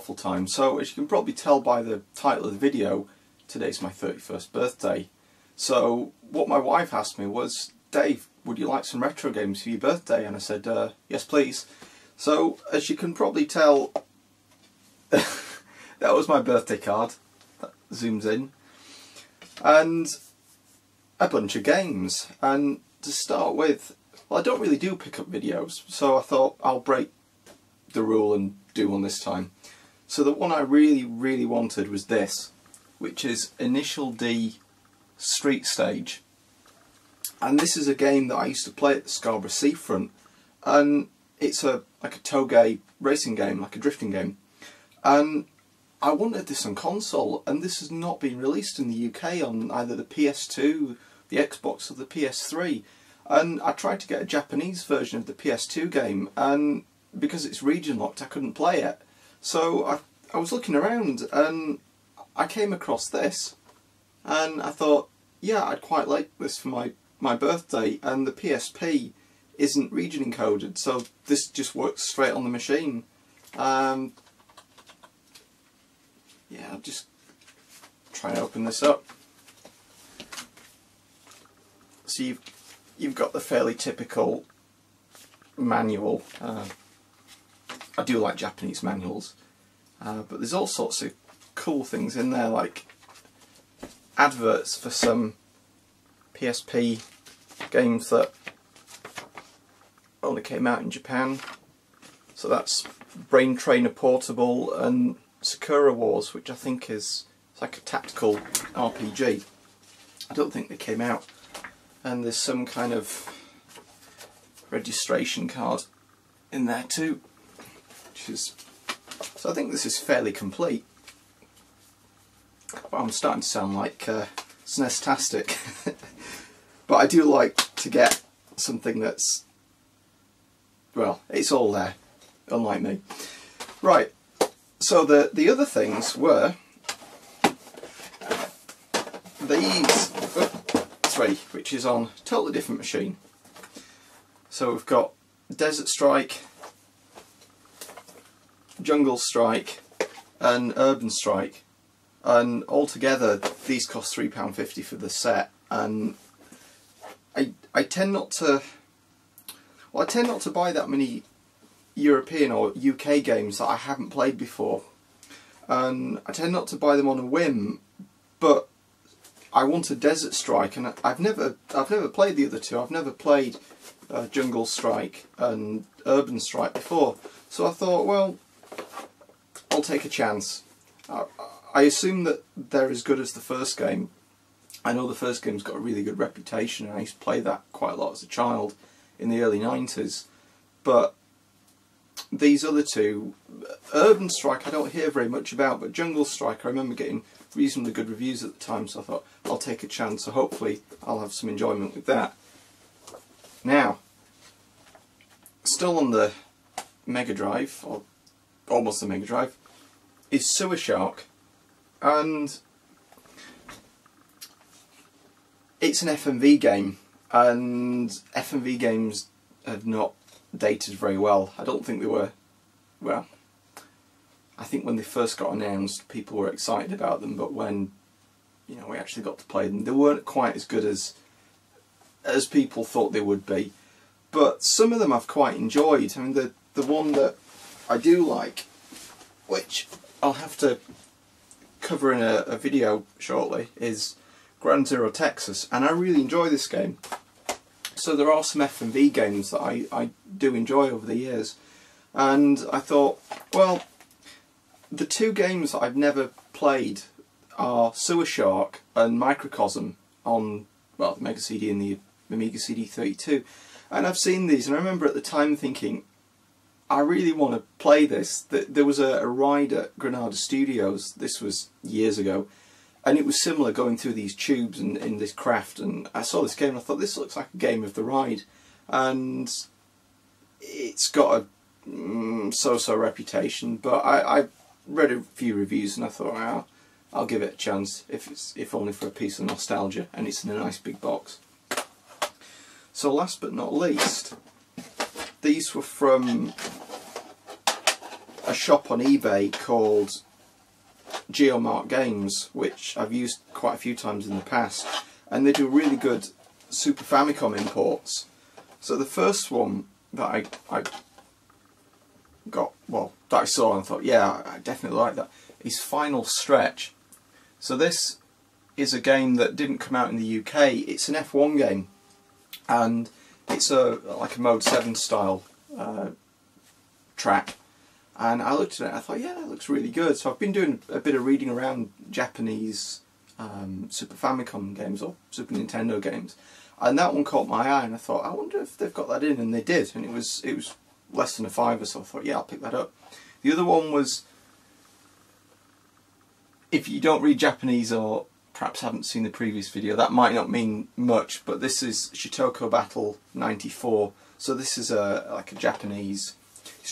Waffle time. So as you can probably tell by the title of the video, today's my 31st birthday. So what my wife asked me was, Dave, would you like some retro games for your birthday? And I said, yes please. So as you can probably tell, that was my birthday card. That zooms in. And a bunch of games. And to start with, well, I don't really do pick up videos, so I thought I'll break the rule and do one this time. So the one I really wanted was this, which is Initial D Street Stage. And this is a game that I used to play at the Scarborough Seafront, and it's like a toge racing game, like a drifting game. And I wanted this on console, and this has not been released in the UK on either the PS2, the Xbox or the PS3. And I tried to get a Japanese version of the PS2 game, and because it's region locked I couldn't play it. So I was looking around and I came across this, and I thought, yeah, I'd quite like this for my birthday, and the PSP isn't region encoded, so this just works straight on the machine. Yeah, I'll just try and open this up. So you've got the fairly typical manual. I do like Japanese manuals, but there's all sorts of cool things in there, like adverts for some PSP games that only came out in Japan. So that's Brain Trainer Portable and Sakura Wars, which I think is like a tactical RPG. I don't think they came out. And there's some kind of registration card in there too, which is, so I think this is fairly complete. But I'm starting to sound like SNES-tastic. But I do like to get something that's, well, it's all there, unlike me. Right, so the other things were these three, which is on a totally different machine. So we've got Desert Strike, Jungle Strike and Urban Strike, and altogether these cost £3.50 for the set. And I tend not to, well, I tend not to buy that many European or UK games that I haven't played before, and I tend not to buy them on a whim, but I wanted Desert Strike, and I've never played the other two. I've never played Jungle Strike and Urban Strike before, so I thought, well, I'll take a chance. I assume that they're as good as the first game. I know the first game's got a really good reputation, and I used to play that quite a lot as a child in the early 90s. But these other two, Urban Strike I don't hear very much about, but Jungle Strike I remember getting reasonably good reviews at the time, so I thought I'll take a chance, so hopefully I'll have some enjoyment with that. Now, still on the Mega Drive, or almost the Mega Drive, is Sewer Shark, and it's an FMV game, and FMV games have not dated very well. I don't think they were, well, I think when they first got announced people were excited about them, but when, you know, we actually got to play them, they weren't quite as good as people thought they would be. But some of them I've quite enjoyed. I mean, the one that I do like, which I'll have to cover in a video shortly, is Ground Zero Texas, and I really enjoy this game. So there are some FMV games that I do enjoy over the years, and I thought, well, the two games that I've never played are Sewer Shark and Microcosm on, well, the Mega CD and the Amiga CD32, and I've seen these, and I remember at the time thinking, I really want to play this. There was a ride at Granada Studios, this was years ago, and it was similar, going through these tubes and in this craft, and I saw this game and I thought, this looks like a game of the ride, and it's got a so-so reputation, but I read a few reviews and I thought, well, I'll give it a chance, if only for a piece of nostalgia, and it's in a nice big box. So last but not least, these were from a shop on eBay called Geomark Games, which I've used quite a few times in the past, and they do really good Super Famicom imports. So the first one that I got, well, that I saw and thought, yeah, I definitely like that, is Final Stretch. So this is a game that didn't come out in the UK. It's an F1 game, and it's like a Mode 7 style track. And I looked at it and I thought, yeah, that looks really good. So I've been doing a bit of reading around Japanese Super Famicom games or Super Nintendo games, and that one caught my eye, and I thought, I wonder if they've got that in, and they did, and it was less than a £5, so I thought, yeah, I'll pick that up. The other one was, if you don't read Japanese or perhaps haven't seen the previous video, that might not mean much, but this is Shitoko Battle 94. So this is like a Japanese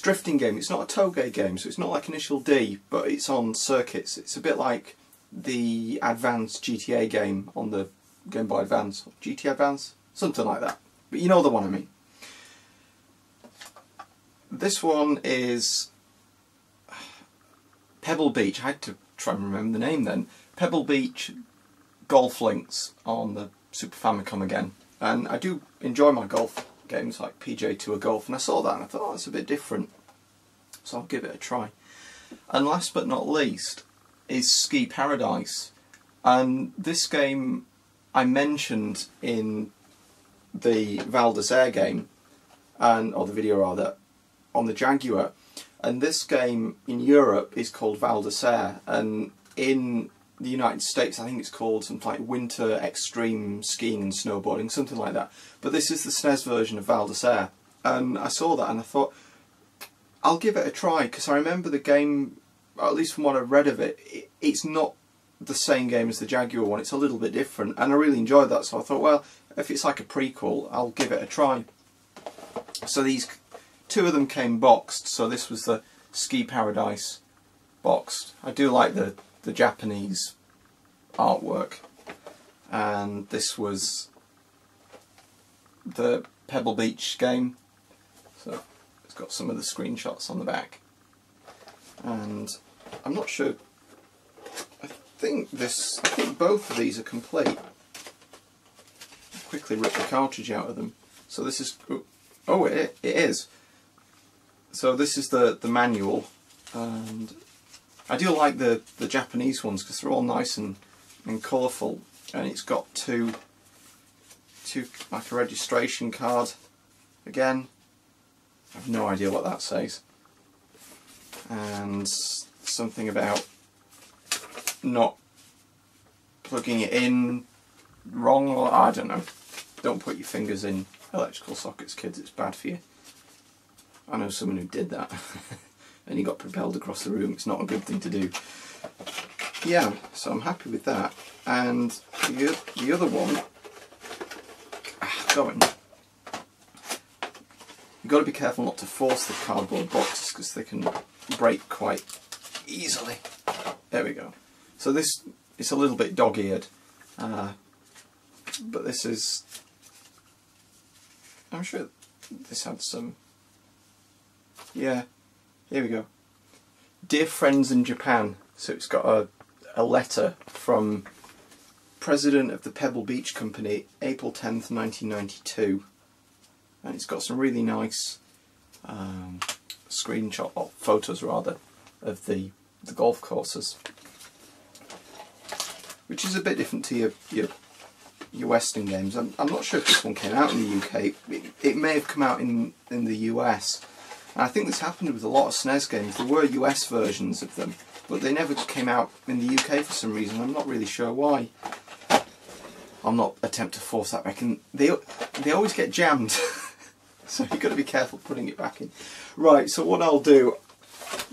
drifting game. It's not a toge game, so it's not like Initial D, but it's on circuits. It's a bit like the Advance GTA game on the Game Boy Advance, or GT Advance, something like that. But you know the one I mean. This one is Pebble Beach. I had to try and remember the name then. Pebble Beach golf links on the Super Famicom again. And I do enjoy my golf games like PJ Tour Golf, and I saw that and I thought, oh, it's a bit different, so I'll give it a try. And last but not least is Ski Paradise, and this game I mentioned in the Val d'Isère game, or the video rather, on the Jaguar, and this game in Europe is called Val d'Isère, and in the United States I think it's called something like Winter Extreme Skiing and Snowboarding, something like that. But this is the SNES version of Val d'Isère, and I saw that and I thought, I'll give it a try, because I remember the game, at least from what I've read of it, it's not the same game as the Jaguar one, it's a little bit different, and I really enjoyed that, so I thought, well, if it's like a prequel, I'll give it a try. So these two of them came boxed, so this was the Ski Paradise boxed. I do like the Japanese artwork, and this was the Pebble Beach game, so it's got some of the screenshots on the back, and I'm not sure, I think both of these are complete. I'll quickly rip the cartridge out of them. So this is, oh, it is. So this is the manual, and I do like the Japanese ones because they're all nice and colourful, and it's got two like a registration card. Again, I have no idea what that says, and something about not plugging it in wrong, or I don't know. Don't put your fingers in electrical sockets, kids, it's bad for you. I know someone who did that and he got propelled across the room. It's not a good thing to do. Yeah, so I'm happy with that. And the other one, you've got to be careful not to force the cardboard boxes because they can break quite easily. There we go. So this, it's a little bit dog-eared, but this is, I'm sure this had some, yeah, here we go. Dear friends in Japan. So it's got a letter from President of the Pebble Beach Company, April 10th, 1992. And it's got some really nice screenshot, or photos rather, of the golf courses, which is a bit different to your Western games. I'm not sure if this one came out in the UK. It may have come out in the US. And I think this happened with a lot of SNES games. There were US versions of them, but they never came out in the UK for some reason. I'm not really sure why. I'll not attempt to force that back in. They always get jammed, so you've got to be careful putting it back in. Right, so what I'll do,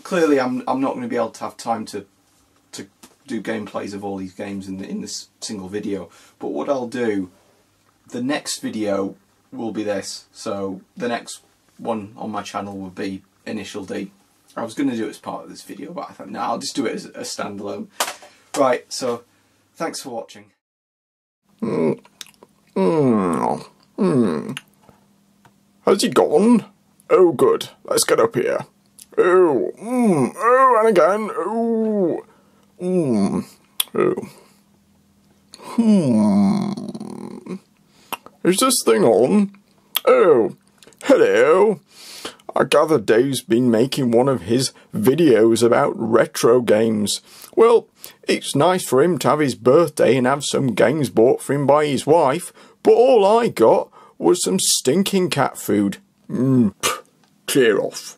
clearly I'm not going to be able to have time to do gameplays of all these games in this single video, but what I'll do, the next video will be this. So the next one on my channel will be Initial D. I was going to do it as part of this video, but I thought, no, I'll just do it as a standalone. Right, so thanks for watching. Has he gone? Oh good, let's get up here. Oh, oh, and again. Oh, oh. Is this thing on? Oh, hello. I gather Dave's been making one of his videos about retro games. Well, it's nice for him to have his birthday and have some games bought for him by his wife, but all I got was some stinking cat food. Clear off.